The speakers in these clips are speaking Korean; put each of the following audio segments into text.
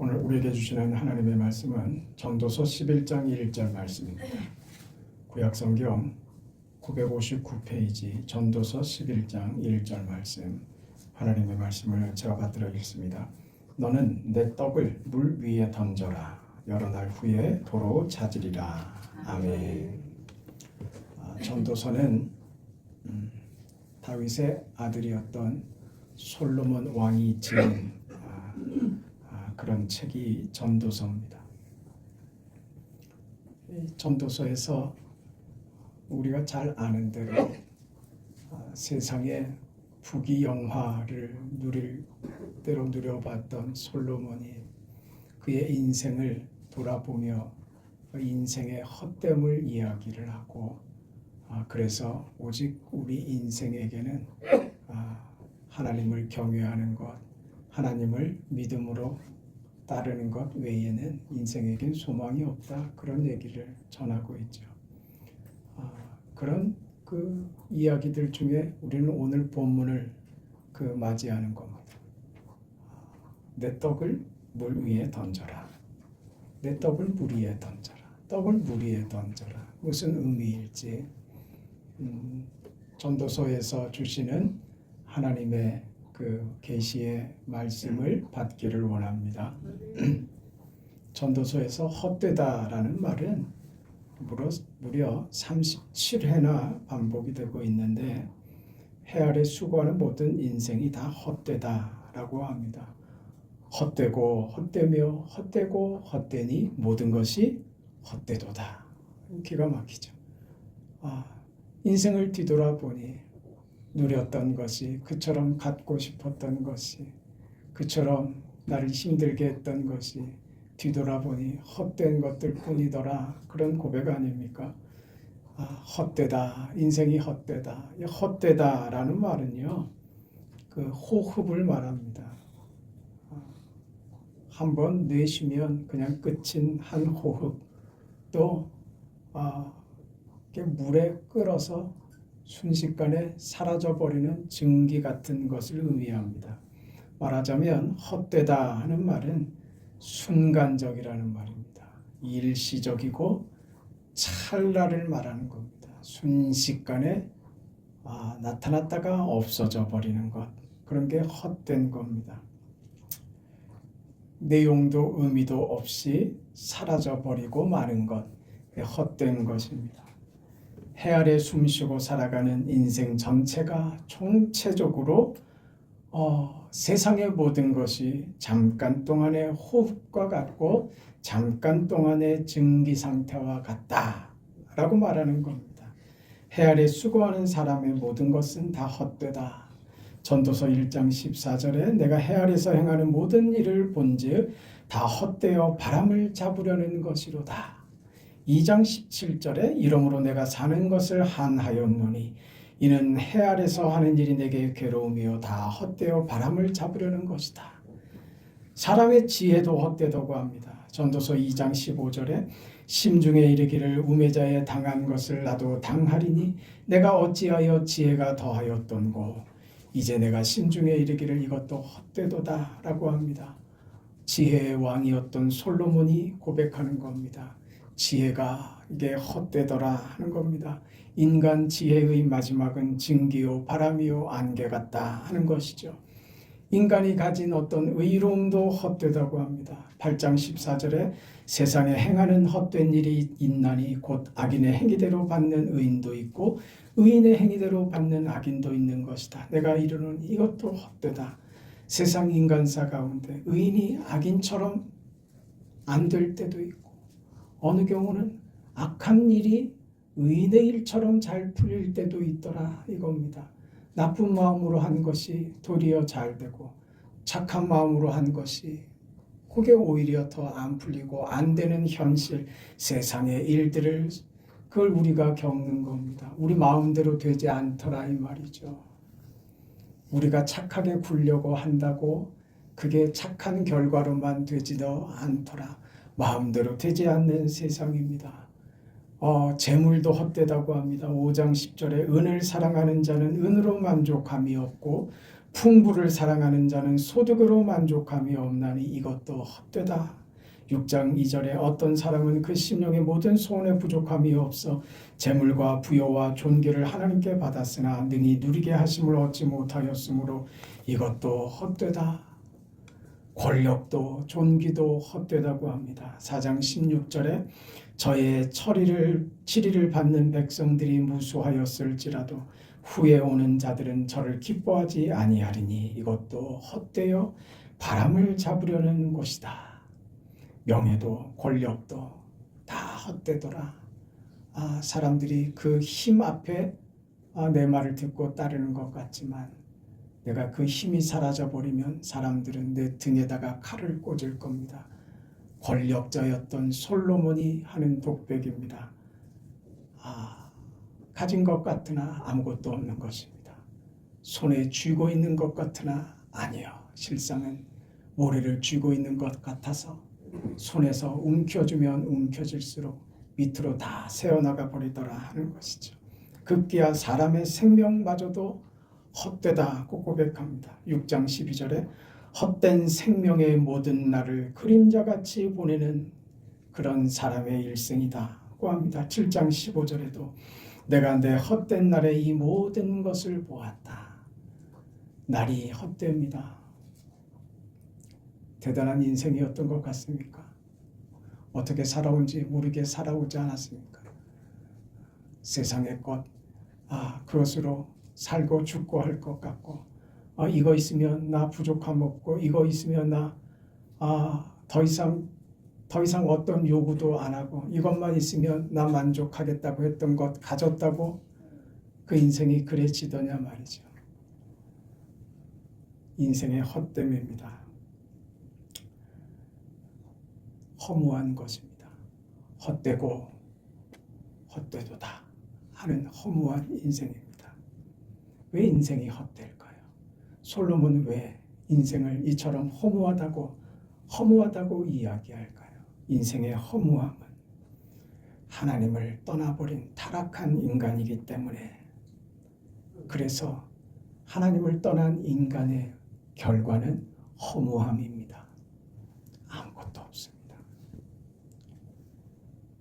오늘 우리에게 주시는 하나님의 말씀은 전도서 11장 1절 말씀입니다. 구약성경 959페이지 전도서 11장 1절 말씀, 하나님의 말씀을 제가 받들어 읽습니다. 너는 내 떡을 물 위에 던져라. 여러 날 후에 도로 찾으리라. 아멘. 전도서는 다윗의 아들이었던 솔로몬 왕이 지은 그런 책이 전도서입니다. 이 전도서에서 우리가 잘 아는 대로 세상의 부귀영화를 누릴 대로 누려봤던 솔로몬이 그의 인생을 돌아보며 인생의 헛됨을 이야기를 하고, 그래서 오직 우리 인생에게는 하나님을 경외하는 것, 하나님을 믿음으로 따르는 것 외에는 인생에겐 소망이 없다, 그런 얘기를 전하고 있죠. 그런 그 이야기들 중에 우리는 오늘 본문을 맞이하는 겁니다. 내 떡을 물 위에 던져라. 내 떡을 물 위에 던져라. 떡을 물 위에 던져라. 무슨 의미일지 전도서에서 주시는 하나님의 그 계시의 말씀을 받기를 원합니다. 전도서에서 헛되다라는 말은 무려 37회나 반복이 되고 있는데, 해 아래 수고하는 모든 인생이 다 헛되다라고 합니다. 헛되고 헛되며 헛되고 헛되니 모든 것이 헛되도다. 기가 막히죠. 인생을 뒤돌아보니 누렸던 것이, 그처럼 갖고 싶었던 것이, 그처럼 나를 힘들게 했던 것이 뒤돌아보니 헛된 것들 뿐이더라, 그런 고백 아닙니까? 헛되다, 인생이 헛되다. 헛되다라는 말은요, 그 호흡을 말합니다. 한번 내쉬면 그냥 끝인 한 호흡, 또 물에 끓어서 순식간에 사라져버리는 증기 같은 것을 의미합니다. 말하자면 헛되다 하는 말은 순간적이라는 말입니다. 일시적이고 찰나를 말하는 겁니다. 순식간에 나타났다가 없어져 버리는 것, 그런 게 헛된 겁니다. 내용도 의미도 없이 사라져 버리고 마는 것, 헛된 것입니다. 해 아래 숨쉬고 살아가는 인생 전체가 총체적으로 세상의 모든 것이 잠깐 동안의 호흡과 같고 잠깐 동안의 증기 상태와 같다라고 말하는 겁니다. 해 아래 수고하는 사람의 모든 것은 다 헛되다. 전도서 1장 14절에 내가 해 아래서 행하는 모든 일을 본즉 다 헛되어 바람을 잡으려는 것이로다. 2장 17절에 이러므로 내가 사는 것을 한하였노니 이는 해 아래서 하는 일이 내게 괴로움이요 다 헛되어 바람을 잡으려는 것이다. 사람의 지혜도 헛되다고 합니다. 전도서 2장 15절에 심중에 이르기를 우매자에 당한 것을 나도 당하리니 내가 어찌하여 지혜가 더하였던고 이제 내가 심중에 이르기를 이것도 헛되도다 라고 합니다. 지혜의 왕이었던 솔로몬이 고백하는 겁니다. 지혜가 이게 헛되더라 하는 겁니다. 인간 지혜의 마지막은 증기요 바람이요 안개 같다 하는 것이죠. 인간이 가진 어떤 의로움도 헛되다고 합니다. 8장 14절에 세상에 행하는 헛된 일이 있나니 곧 악인의 행위대로 받는 의인도 있고 의인의 행위대로 받는 악인도 있는 것이다. 내가 이르는 이것도 헛되다. 세상 인간사 가운데 의인이 악인처럼 안 될 때도 있고, 어느 경우는 악한 일이 의인의 일처럼 잘 풀릴 때도 있더라 이겁니다. 나쁜 마음으로 한 것이 도리어 잘 되고 착한 마음으로 한 것이 그게 오히려 더 안 풀리고 안 되는 현실, 세상의 일들을 그걸 우리가 겪는 겁니다. 우리 마음대로 되지 않더라 이 말이죠. 우리가 착하게 굴려고 한다고 그게 착한 결과로만 되지도 않더라. 마음대로 되지 않는 세상입니다. 재물도 헛되다고 합니다. 5장 10절에 은을 사랑하는 자는 은으로 만족함이 없고 풍부를 사랑하는 자는 소득으로 만족함이 없나니 이것도 헛되다. 6장 2절에 어떤 사람은 그 심령의 모든 소원에 부족함이 없어 재물과 부여와 존귀를 하나님께 받았으나 능히 누리게 하심을 얻지 못하였으므로 이것도 헛되다. 권력도 존귀도 헛되다고 합니다. 4장 16절에 저의 치리를 받는 백성들이 무수하였을지라도 후에 오는 자들은 저를 기뻐하지 아니하리니 이것도 헛되어 바람을 잡으려는 것이다. 명예도 권력도 다 헛되더라. 사람들이 그 힘 앞에 내 말을 듣고 따르는 것 같지만 내가 그 힘이 사라져버리면 사람들은 내 등에다가 칼을 꽂을 겁니다. 권력자였던 솔로몬이 하는 독백입니다. 가진 것 같으나 아무것도 없는 것입니다. 손에 쥐고 있는 것 같으나 아니요. 실상은 모래를 쥐고 있는 것 같아서 손에서 움켜주면 움켜질수록 밑으로 다 새어나가 버리더라 하는 것이죠. 급기야 사람의 생명마저도 헛되다고 고백합니다. 6장 12절에 헛된 생명의 모든 날을 그림자같이 보내는 그런 사람의 일생이다고 합니다. 7장 15절에도 내가 내 헛된 날에 이 모든 것을 보았다. 날이 헛됩니다. 대단한 인생이었던 것 같습니까? 어떻게 살아온지 모르게 살아오지 않았습니까? 세상의 것, 그것으로 살고 죽고 할 것 같고, 이거 있으면 나 부족함 없고, 이거 있으면 나 더 이상 어떤 요구도 안 하고, 이것만 있으면 나 만족하겠다고 했던 것 가졌다고 그 인생이 그래지더냐 말이죠. 인생의 헛됨입니다. 허무한 것입니다. 헛되고 헛되도다 하는 허무한 인생입니다. 왜 인생이 헛될까요? 솔로몬은 왜 인생을 이처럼 허무하다고 이야기할까요? 인생의 허무함은 하나님을 떠나버린 타락한 인간이기 때문에, 그래서 하나님을 떠난 인간의 결과는 허무함입니다. 아무것도 없습니다.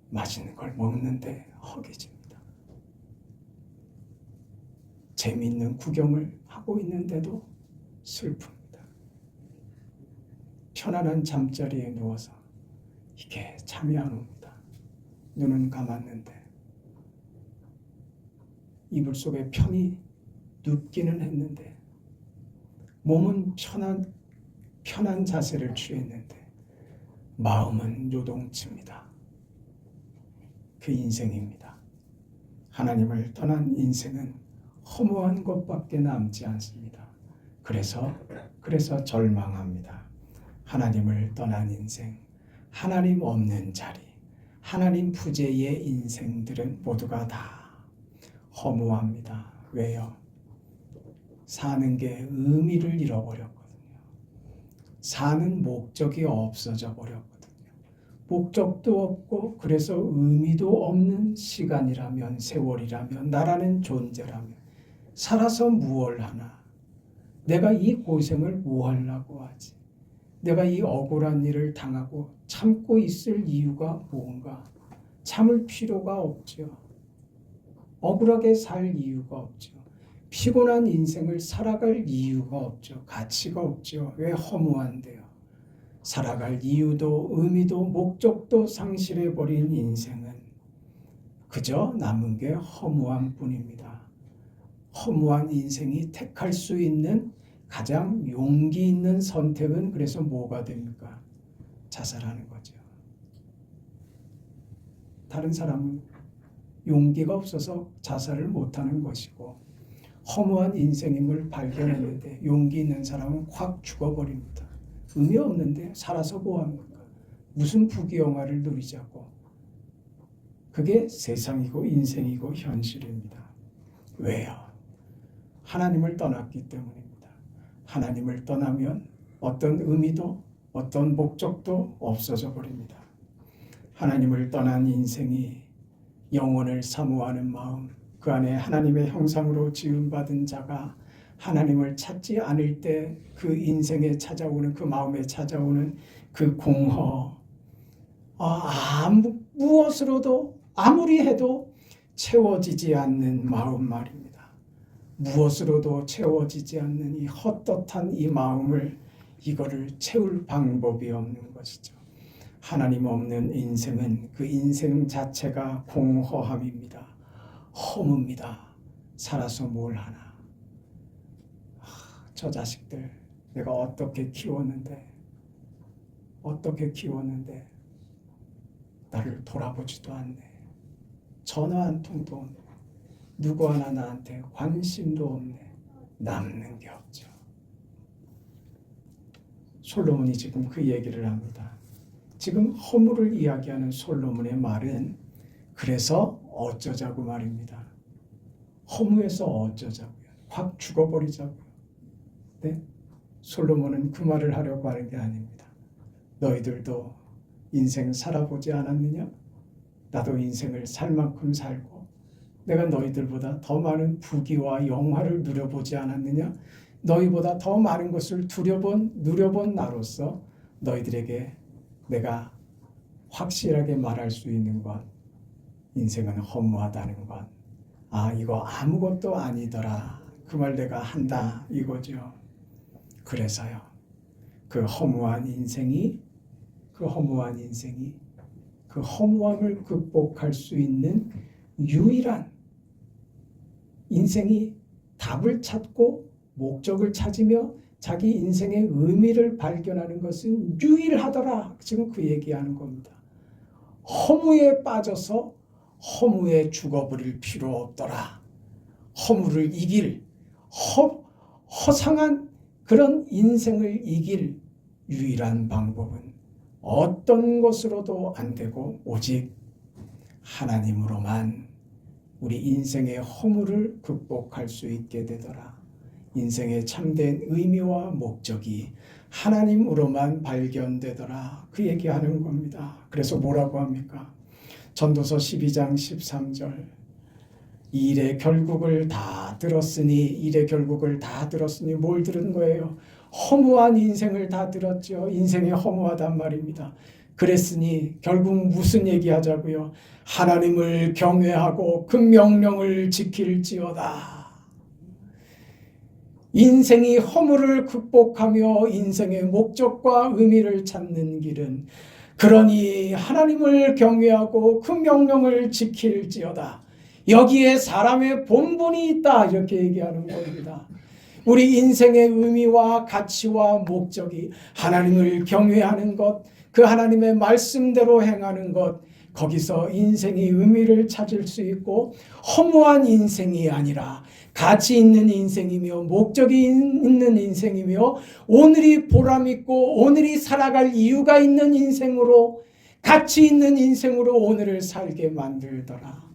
맛있는 걸 먹는데 허기집니다. 재미있는 구경을 하고 있는데도 슬픕니다. 편안한 잠자리에 누워서 이게 잠이 안 옵니다. 눈은 감았는데 이불 속에 편히 눕기는 했는데 몸은 편한 자세를 취했는데 마음은 요동칩니다. 그 인생입니다. 하나님을 떠난 인생은 허무한 것밖에 남지 않습니다. 그래서 절망합니다. 하나님을 떠난 인생, 하나님 없는 자리, 하나님 부재의 인생들은 모두가 다 허무합니다. 왜요? 사는 게 의미를 잃어버렸거든요. 사는 목적이 없어져 버렸거든요. 목적도 없고 그래서 의미도 없는 시간이라면, 세월이라면, 나라는 존재라면 살아서 무얼 하나? 내가 이 고생을 뭐 하려고 하지? 내가 이 억울한 일을 당하고 참고 있을 이유가 뭔가? 참을 필요가 없죠. 억울하게 살 이유가 없죠. 피곤한 인생을 살아갈 이유가 없죠. 가치가 없죠. 왜 허무한데요? 살아갈 이유도 의미도 목적도 상실해버린 인생은 그저 남은 게 허무함 뿐입니다. 허무한 인생이 택할 수 있는 가장 용기 있는 선택은 그래서 뭐가 됩니까? 자살하는 거죠. 다른 사람은 용기가 없어서 자살을 못하는 것이고, 허무한 인생임을 발견했는데 용기 있는 사람은 확 죽어버립니다. 의미 없는데 살아서 뭐합니까? 무슨 부귀영화를 누리자고. 그게 세상이고 인생이고 현실입니다. 왜요? 하나님을 떠났기 때문입니다. 하나님을 떠나면 어떤 의미도 어떤 목적도 없어져 버립니다. 하나님을 떠난 인생이 영혼을 사모하는 마음, 그 안에 하나님의 형상으로 지음받은 자가 하나님을 찾지 않을 때 그 인생에 찾아오는, 그 마음에 찾아오는 그 공허, 무엇으로도 아무리 해도 채워지지 않는 마음 말입니다. 무엇으로도 채워지지 않는 이 헛헛한 이 마음을, 이거를 채울 방법이 없는 것이죠. 하나님 없는 인생은 그 인생 자체가 공허함입니다. 허무입니다. 살아서 뭘 하나. 저 자식들 내가 어떻게 키웠는데 나를 돌아보지도 않네. 전화 한 통도 없네. 누구 하나 나한테 관심도 없네. 남는 게 없죠. 솔로몬이 지금 그 얘기를 합니다. 지금 허물을 이야기하는 솔로몬의 말은 그래서 어쩌자고 말입니다. 허무해서 어쩌자고요. 확 죽어버리자고요. 네? 솔로몬은 그 말을 하려고 하는 게 아닙니다. 너희들도 인생 살아보지 않았느냐? 나도 인생을 살 만큼 살고 내가 너희들보다 더 많은 부귀와 영화를 누려보지 않았느냐? 너희보다 더 많은 것을 누려본 나로서 너희들에게 내가 확실하게 말할 수 있는 것, 인생은 허무하다는 것, 이거 아무것도 아니더라, 그 말 내가 한다 이거죠. 그래서요, 그 허무한 인생이 그 허무함을 극복할 수 있는 유일한, 인생이 답을 찾고 목적을 찾으며 자기 인생의 의미를 발견하는 것은 유일하더라. 지금 그 얘기하는 겁니다. 허무에 빠져서 허무에 죽어버릴 필요 없더라. 허무를 이길, 허상한 그런 인생을 이길 유일한 방법은 어떤 것으로도 안 되고 오직 하나님으로만 우리 인생의 허물을 극복할 수 있게 되더라. 인생의 참된 의미와 목적이 하나님으로만 발견되더라. 그 얘기하는 겁니다. 그래서 뭐라고 합니까? 전도서 12장 13절. 일의 결국을 다 들었으니 뭘 들은 거예요? 허무한 인생을 다 들었죠. 인생이 허무하단 말입니다. 그랬으니 결국 무슨 얘기하자고요? 하나님을 경외하고 그 명령을 지킬지어다. 인생이 허물을 극복하며 인생의 목적과 의미를 찾는 길은 그러니 하나님을 경외하고 그 명령을 지킬지어다. 여기에 사람의 본분이 있다. 이렇게 얘기하는 겁니다. 우리 인생의 의미와 가치와 목적이 하나님을 경외하는 것, 그 하나님의 말씀대로 행하는 것, 거기서 인생의 의미를 찾을 수 있고 허무한 인생이 아니라 가치 있는 인생이며 목적이 있는 인생이며 오늘이 보람있고 오늘이 살아갈 이유가 있는 인생으로, 가치 있는 인생으로 오늘을 살게 만들더라.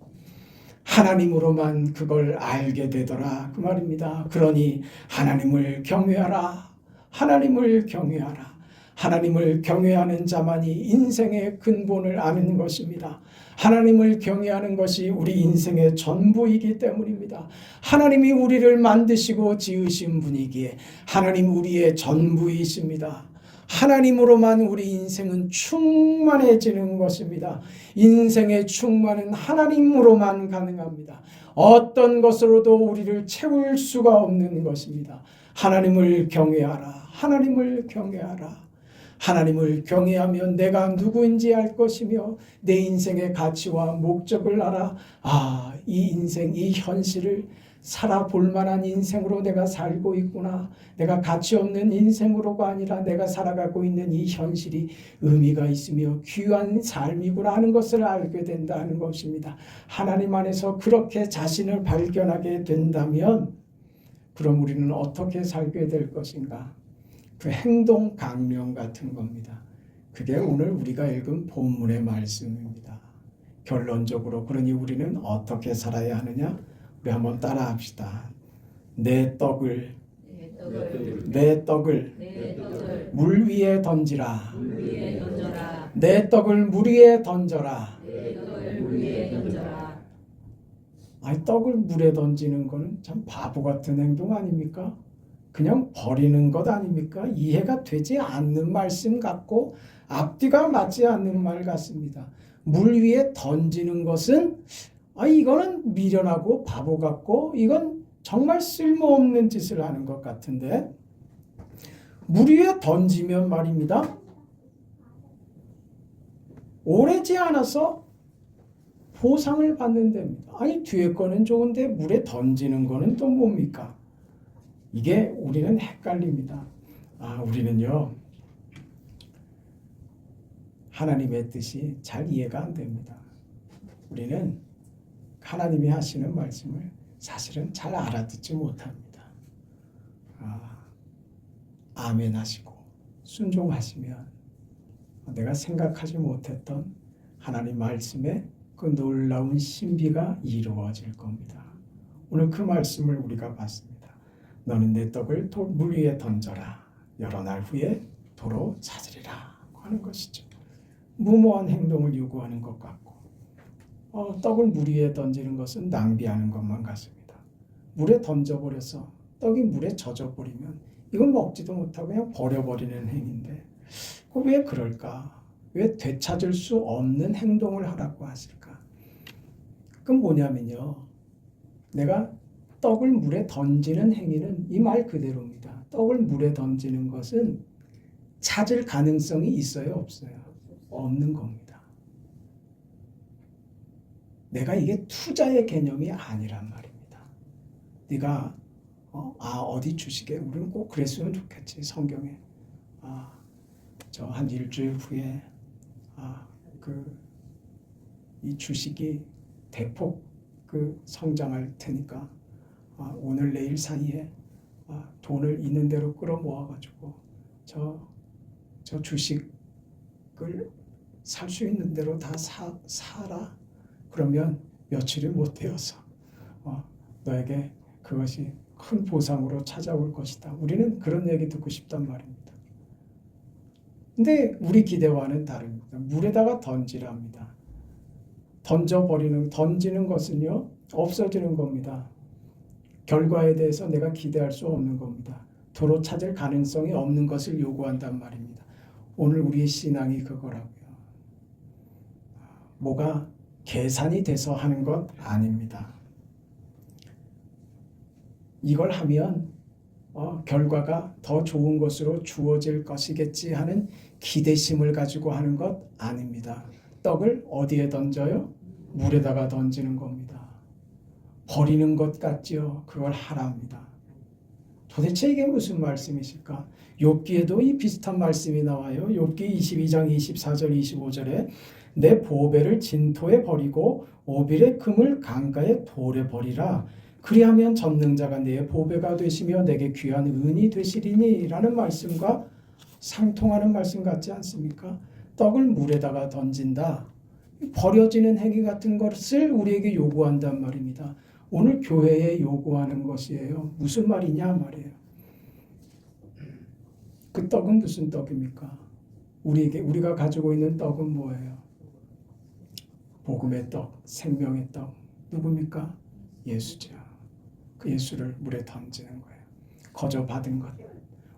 하나님으로만 그걸 알게 되더라. 그 말입니다. 그러니 하나님을 경외하라. 하나님을 경외하라. 하나님을 경외하는 자만이 인생의 근본을 아는 것입니다. 하나님을 경외하는 것이 우리 인생의 전부이기 때문입니다. 하나님이 우리를 만드시고 지으신 분이기에 하나님 우리의 전부이십니다. 하나님으로만 우리 인생은 충만해지는 것입니다. 인생의 충만은 하나님으로만 가능합니다. 어떤 것으로도 우리를 채울 수가 없는 것입니다. 하나님을 경외하라. 하나님을 경외하라. 하나님을 경외하면 내가 누구인지 알 것이며 내 인생의 가치와 목적을 알아. 이 인생, 이 현실을 살아볼 만한 인생으로 내가 살고 있구나. 내가 가치 없는 인생으로가 아니라 내가 살아가고 있는 이 현실이 의미가 있으며 귀한 삶이구나 하는 것을 알게 된다는 것입니다. 하나님 안에서 그렇게 자신을 발견하게 된다면 그럼 우리는 어떻게 살게 될 것인가? 그 행동 강령 같은 겁니다. 그게 오늘 우리가 읽은 본문의 말씀입니다. 결론적으로 그러니 우리는 어떻게 살아야 하느냐? 우리 한번 따라합시다. 내 떡을 물 위에 던지라. 내 떡을 물 위에 던져라. 아니, 떡을 물에 던지는 거는 참 바보 같은 행동 아닙니까? 그냥 버리는 것 아닙니까? 이해가 되지 않는 말씀 같고 앞뒤가 맞지 않는 말 같습니다. 물 위에 던지는 것은 이거는 미련하고 바보 같고 이건 정말 쓸모없는 짓을 하는 것 같은데, 물 위에 던지면 말입니다, 오래지 않아서 보상을 받는 데입니다. 아니, 뒤에 거는 좋은데 물에 던지는 거는 또 뭡니까? 이게 우리는 헷갈립니다. 우리는요, 하나님의 뜻이 잘 이해가 안 됩니다. 우리는 하나님이 하시는 말씀을 사실은 잘 알아듣지 못합니다. 아멘 하시고 순종하시면 내가 생각하지 못했던 하나님 말씀의 그 놀라운 신비가 이루어질 겁니다. 오늘 그 말씀을 우리가 봤습니다. 너는 내 떡을 물 위에 던져라. 여러 날 후에 도로 찾으리라 하는 것이죠. 무모한 행동을 요구하는 것 같고, 떡을 물 위에 던지는 것은 낭비하는 것만 같습니다. 물에 던져버려서 떡이 물에 젖어버리면 이건 먹지도 못하고 그냥 버려버리는 행위인데, 왜 그럴까? 왜 되찾을 수 없는 행동을 하라고 하실까? 그건 뭐냐면요, 내가 떡을 물에 던지는 행위는 이 말 그대로입니다. 떡을 물에 던지는 것은 찾을 가능성이 있어요, 없어요? 없는 겁니다. 내가 이게 투자의 개념이 아니란 말입니다. 네가 어디 주식에, 우리는 꼭 그랬으면 좋겠지. 성경에 저 한 일주일 후에 이 주식이 대폭 성장할 테니까 오늘 내일 사이에 돈을 있는 대로 끌어모아가지고 저 주식을 살 수 있는 대로 다 사라. 그러면 며칠이 못 되어서 너에게 그것이 큰 보상으로 찾아올 것이다. 우리는 그런 얘기 듣고 싶단 말입니다. 근데 우리 기대와는 다릅니다. 물에다가 던지랍니다. 던지는 것은요, 없어지는 겁니다. 결과에 대해서 내가 기대할 수 없는 겁니다. 도로 찾을 가능성이 없는 것을 요구한단 말입니다. 오늘 우리의 신앙이 그거라고요. 뭐가 계산이 돼서 하는 것 아닙니다. 이걸 하면 결과가 더 좋은 것으로 주어질 것이겠지 하는 기대심을 가지고 하는 것 아닙니다. 떡을 어디에 던져요? 물에다가 던지는 겁니다. 버리는 것 같지요? 그걸 하랍니다. 도대체 이게 무슨 말씀이실까? 욥기에도 이 비슷한 말씀이 나와요. 욥기 22장 24절 25절에 내 보배를 진토에 버리고 오빌의 금을 강가에 돌에 버리라. 그리하면 전능자가 내 보배가 되시며 내게 귀한 은이 되시리니 라는 말씀과 상통하는 말씀 같지 않습니까? 떡을 물에다가 던진다. 버려지는 행위 같은 것을 우리에게 요구한단 말입니다. 오늘 교회에 요구하는 것이에요. 무슨 말이냐 말이에요. 그 떡은 무슨 떡입니까? 우리가 가지고 있는 떡은 뭐예요? 복음의 떡, 생명의 떡. 누굽니까? 예수죠. 그 예수를 물에 던지는 거예요. 거저 받은 것,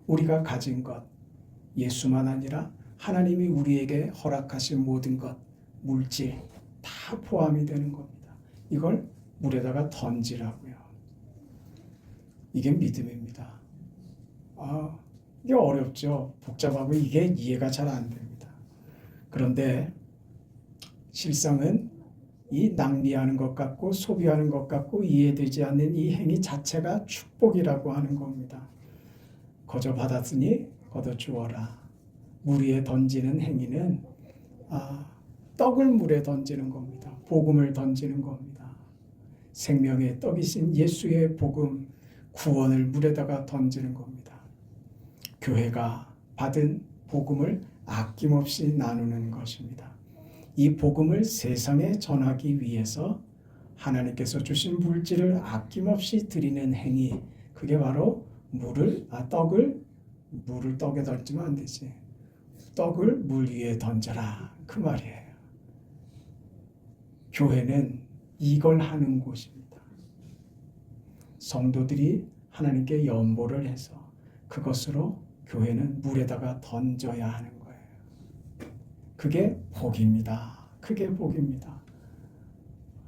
우리가 가진 것, 예수만 아니라 하나님이 우리에게 허락하신 모든 것, 물질 다 포함이 되는 겁니다. 이걸 물에다가 던지라고요. 이게 믿음입니다. 이게 어렵죠. 복잡하고 이게 이해가 잘 안 됩니다. 그런데 실상은 이 낭비하는 것 같고 소비하는 것 같고 이해되지 않는 이 행위 자체가 축복이라고 하는 겁니다. 거저 받았으니 거둬 주어라. 물 위에 던지는 행위는 떡을 물에 던지는 겁니다. 복음을 던지는 겁니다. 생명의 떡이신 예수의 복음, 구원을 물에다가 던지는 겁니다. 교회가 받은 복음을 아낌없이 나누는 것입니다. 이 복음을 세상에 전하기 위해서 하나님께서 주신 물질을 아낌없이 드리는 행위, 그게 바로 떡을 떡에 던지면 안 되지. 떡을 물 위에 던져라, 그 말이에요. 교회는 이걸 하는 곳입니다. 성도들이 하나님께 연보를 해서 그것으로 교회는 물에다가 던져야 하는 거예요. 그게 복입니다. 그게 복입니다.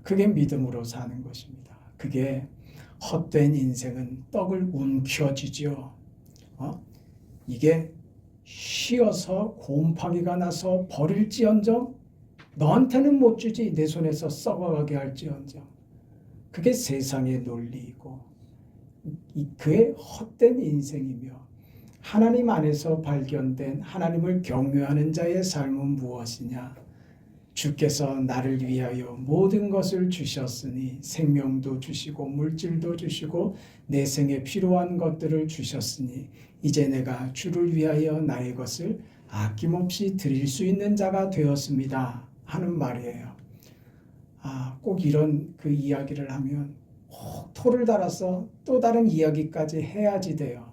그게 믿음으로 사는 것입니다. 그게 헛된 인생은 떡을 움켜쥐죠. 이게 쉬어서 곰팡이가 나서 버릴지언정 너한테는 못 주지 내 손에서 썩어가게 할지언정. 그게 세상의 논리이고 그의 헛된 인생이며 하나님 안에서 발견된 하나님을 경외하는 자의 삶은 무엇이냐? 주께서 나를 위하여 모든 것을 주셨으니 생명도 주시고 물질도 주시고 내 생에 필요한 것들을 주셨으니 이제 내가 주를 위하여 나의 것을 아낌없이 드릴 수 있는 자가 되었습니다 하는 말이에요. 꼭 이런 그 이야기를 하면 토를 달아서 또 다른 이야기까지 해야지 돼요.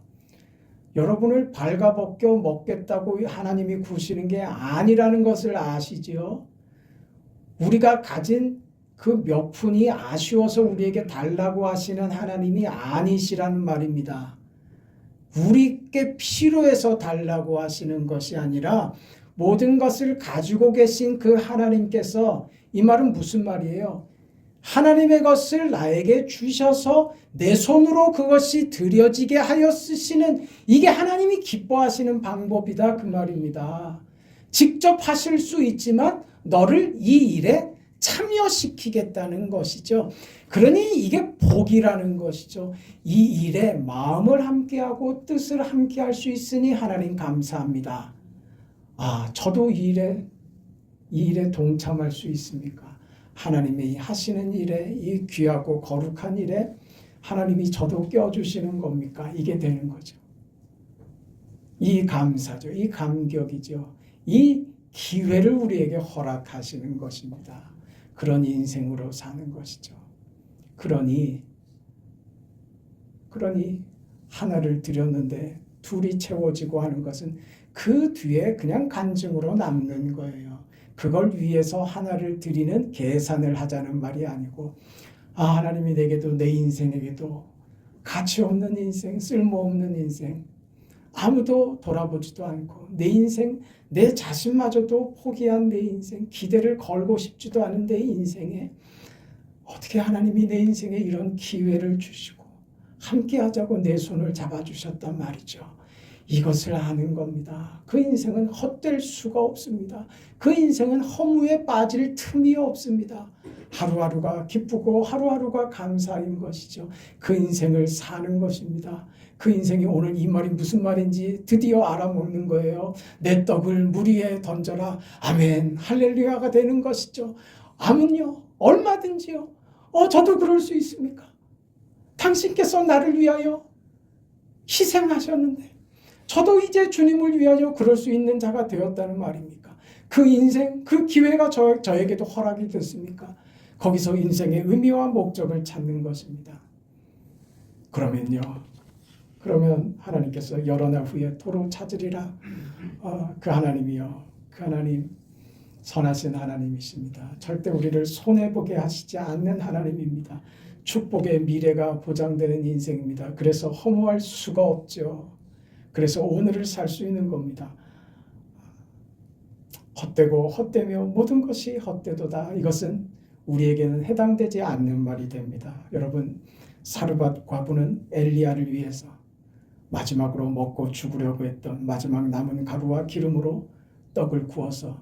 여러분을 발가벗겨 먹겠다고 하나님이 구시는 게 아니라는 것을 아시지요? 우리가 가진 그 몇 푼이 아쉬워서 우리에게 달라고 하시는 하나님이 아니시라는 말입니다. 우리께 필요해서 달라고 하시는 것이 아니라 모든 것을 가지고 계신 그 하나님께서, 이 말은 무슨 말이에요? 하나님의 것을 나에게 주셔서 내 손으로 그것이 드려지게 하여 쓰시는, 이게 하나님이 기뻐하시는 방법이다 그 말입니다. 직접 하실 수 있지만 너를 이 일에 참여시키겠다는 것이죠. 그러니 이게 복이라는 것이죠. 이 일에 마음을 함께하고 뜻을 함께할 수 있으니 하나님 감사합니다. 저도 이 일에 동참할 수 있습니까? 하나님이 하시는 일에, 이 귀하고 거룩한 일에 하나님이 저도 껴주시는 겁니까? 이게 되는 거죠. 이 감사죠. 이 감격이죠. 이 기회를 우리에게 허락하시는 것입니다. 그런 인생으로 사는 것이죠. 그러니 하나를 드렸는데 둘이 채워지고 하는 것은 그 뒤에 그냥 간증으로 남는 거예요. 그걸 위해서 하나를 드리는 계산을 하자는 말이 아니고, 하나님이 내게도 내 인생에게도 가치 없는 인생, 쓸모없는 인생, 아무도 돌아보지도 않고 내 인생, 내 자신마저도 포기한 내 인생, 기대를 걸고 싶지도 않은 내 인생에 어떻게 하나님이 내 인생에 이런 기회를 주시고 함께 하자고 내 손을 잡아주셨단 말이죠. 이것을 아는 겁니다. 그 인생은 헛될 수가 없습니다. 그 인생은 허무에 빠질 틈이 없습니다. 하루하루가 기쁘고 하루하루가 감사인 것이죠. 그 인생을 사는 것입니다. 그 인생이 오늘 이 말이 무슨 말인지 드디어 알아먹는 거예요. 내 떡을 물 위에 던져라. 아멘, 할렐루야가 되는 것이죠. 아멘요, 얼마든지요. 저도 그럴 수 있습니까? 당신께서 나를 위하여 희생하셨는데 저도 이제 주님을 위하여 그럴 수 있는 자가 되었다는 말입니까? 그 인생, 그 기회가 저에게도 허락이 됐습니까? 거기서 인생의 의미와 목적을 찾는 것입니다. 그러면 하나님께서 여러 날 후에 도로 찾으리라. 그 하나님이요, 그 하나님 선하신 하나님이십니다. 절대 우리를 손해보게 하시지 않는 하나님입니다. 축복의 미래가 보장되는 인생입니다. 그래서 허무할 수가 없죠. 그래서 오늘을 살 수 있는 겁니다. 헛되고 헛되며 모든 것이 헛되도다. 이것은 우리에게는 해당되지 않는 말이 됩니다. 여러분, 사르밧 과부는 엘리야를 위해서 마지막으로 먹고 죽으려고 했던 마지막 남은 가루와 기름으로 떡을 구워서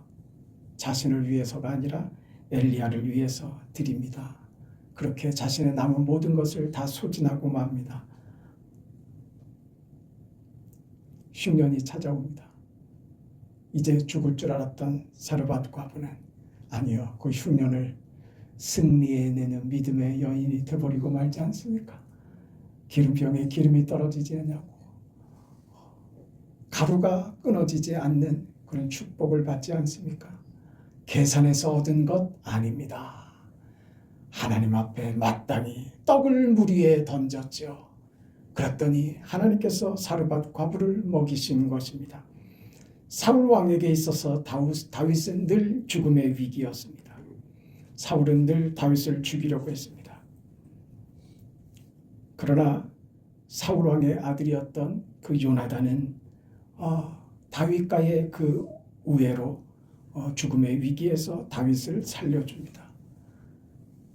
자신을 위해서가 아니라 엘리야를 위해서 드립니다. 그렇게 자신의 남은 모든 것을 다 소진하고 맙니다. 흉년이 찾아옵니다. 이제 죽을 줄 알았던 사르밧 과부는 아니요, 그 흉년을 승리해내는 믿음의 여인이 되어버리고 말지 않습니까? 기름병에 기름이 떨어지지 않냐고, 가루가 끊어지지 않는 그런 축복을 받지 않습니까? 계산해서 얻은 것 아닙니다. 하나님 앞에 마땅히 떡을 물 위에 던졌죠. 그랬더니 하나님께서 사르밧 과부를 먹이신 것입니다. 사울 왕에게 있어서 다윗은 늘 죽음의 위기였습니다. 사울은 늘 다윗을 죽이려고 했습니다. 그러나 사울 왕의 아들이었던 그 요나단은 다윗과의 그 우애로 죽음의 위기에서 다윗을 살려줍니다.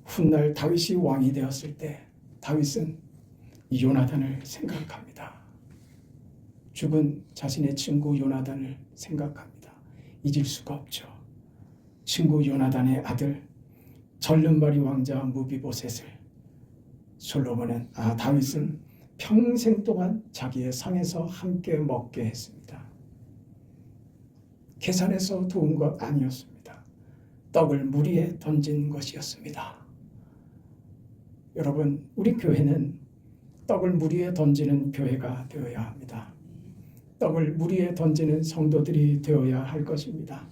훗날 다윗이 왕이 되었을 때 다윗은 이 요나단을 생각합니다. 죽은 자신의 친구 요나단을 생각합니다. 잊을 수가 없죠. 친구 요나단의 아들 절름발이 왕자 무비보셋을 다윗은 평생 동안 자기의 상에서 함께 먹게 했습니다. 계산해서 도운 것 아니었습니다. 떡을 물 위에 던진 것이었습니다. 여러분, 우리 교회는 떡을 물 위에 던지는 교회가 되어야 합니다. 떡을 물 위에 던지는 성도들이 되어야 할 것입니다.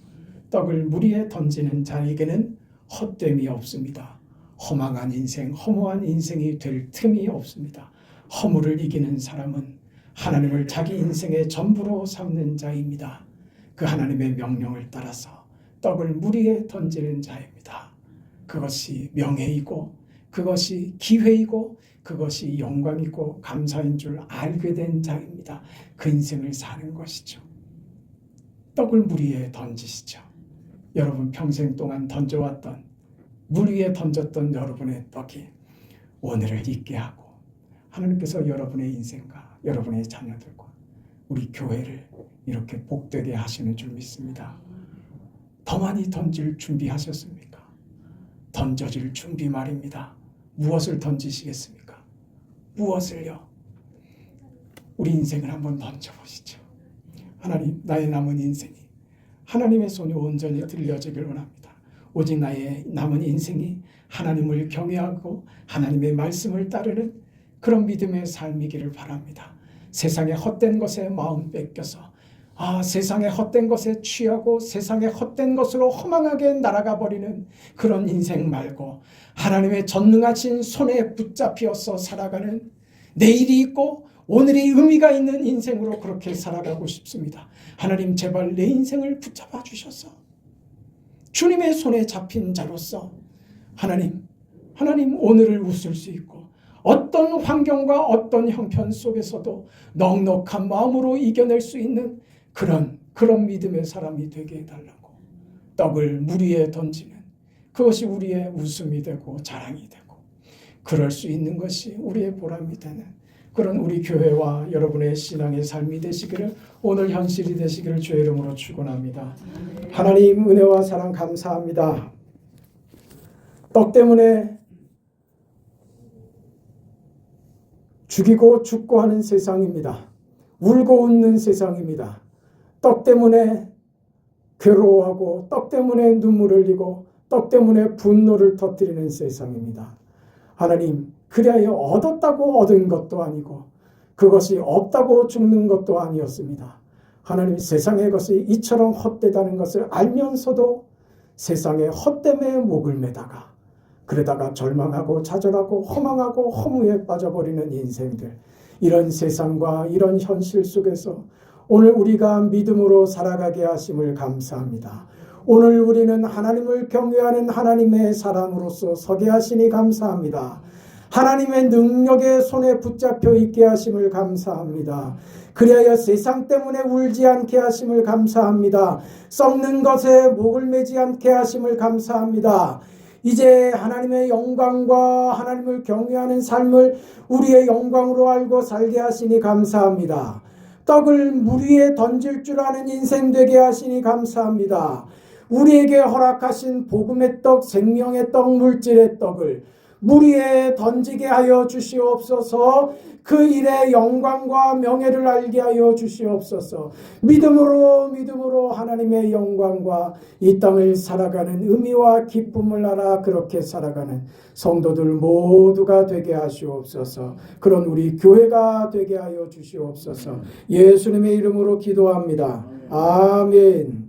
떡을 물 위에 던지는 자에게는 헛됨이 없습니다. 허망한 인생, 허무한 인생이 될 틈이 없습니다. 허물을 이기는 사람은 하나님을 자기 인생의 전부로 삼는 자입니다. 그 하나님의 명령을 따라서 떡을 물 위에 던지는 자입니다. 그것이 명예이고 그것이 기회이고 그것이 영광이고 감사인 줄 알게 된 자입니다. 그 인생을 사는 것이죠. 떡을 물 위에 던지시죠. 여러분 평생 동안 던져왔던 물 위에 던졌던 여러분의 떡이 오늘을 있게 하고 하나님께서 여러분의 인생과 여러분의 자녀들과 우리 교회를 이렇게 복되게 하시는 줄 믿습니다. 더 많이 던질 준비하셨습니까? 던져질 준비 말입니다. 무엇을 던지시겠습니까? 무엇을요? 우리 인생을 한번 던져보시죠. 하나님, 나의 남은 인생이 하나님의 손이 온전히 들려지길 원합니다. 오직 나의 남은 인생이 하나님을 경외하고 하나님의 말씀을 따르는 그런 믿음의 삶이기를 바랍니다. 세상의 헛된 것에 마음 뺏겨서 세상의 헛된 것에 취하고 세상의 헛된 것으로 허망하게 날아가 버리는 그런 인생 말고 하나님의 전능하신 손에 붙잡혀서 살아가는 내일이 있고 오늘이 의미가 있는 인생으로 그렇게 살아가고 싶습니다. 하나님 제발 내 인생을 붙잡아 주셔서 주님의 손에 잡힌 자로서 하나님 오늘을 웃을 수 있고 어떤 환경과 어떤 형편 속에서도 넉넉한 마음으로 이겨낼 수 있는 그런 믿음의 사람이 되게 해달라고. 떡을 물 위에 던지는 그것이 우리의 웃음이 되고 자랑이 되고 그럴 수 있는 것이 우리의 보람이 되는 그런 우리 교회와 여러분의 신앙의 삶이 되시기를 오늘 현실이 되시기를 주의 이름으로 축원합니다. 하나님 은혜와 사랑 감사합니다. 떡 때문에 죽이고 죽고 하는 세상입니다. 울고 웃는 세상입니다. 떡 때문에 괴로워하고 떡 때문에 눈물을 흘리고 떡 때문에 분노를 터뜨리는 세상입니다. 하나님, 그리하여 얻었다고 얻은 것도 아니고 그것이 없다고 죽는 것도 아니었습니다. 하나님, 세상의 것이 이처럼 헛되다는 것을 알면서도 세상의 헛됨에 목을 매다가 그러다가 절망하고 좌절하고 허망하고 허무에 빠져버리는 인생들, 이런 세상과 이런 현실 속에서 오늘 우리가 믿음으로 살아가게 하심을 감사합니다. 오늘 우리는 하나님을 경외하는 하나님의 사람으로서 서게 하시니 감사합니다. 하나님의 능력의 손에 붙잡혀 있게 하심을 감사합니다. 그리하여 세상 때문에 울지 않게 하심을 감사합니다. 썩는 것에 목을 매지 않게 하심을 감사합니다. 이제 하나님의 영광과 하나님을 경외하는 삶을 우리의 영광으로 알고 살게 하시니 감사합니다. 떡을 물 위에 던질 줄 아는 인생 되게 하시니 감사합니다. 우리에게 허락하신 복음의 떡, 생명의 떡, 물질의 떡을 물 위에 던지게 하여 주시옵소서. 그 일의 영광과 명예를 알게 하여 주시옵소서. 믿음으로 하나님의 영광과 이 땅을 살아가는 의미와 기쁨을 알아 그렇게 살아가는 성도들 모두가 되게 하시옵소서. 그런 우리 교회가 되게 하여 주시옵소서. 예수님의 이름으로 기도합니다. 아멘.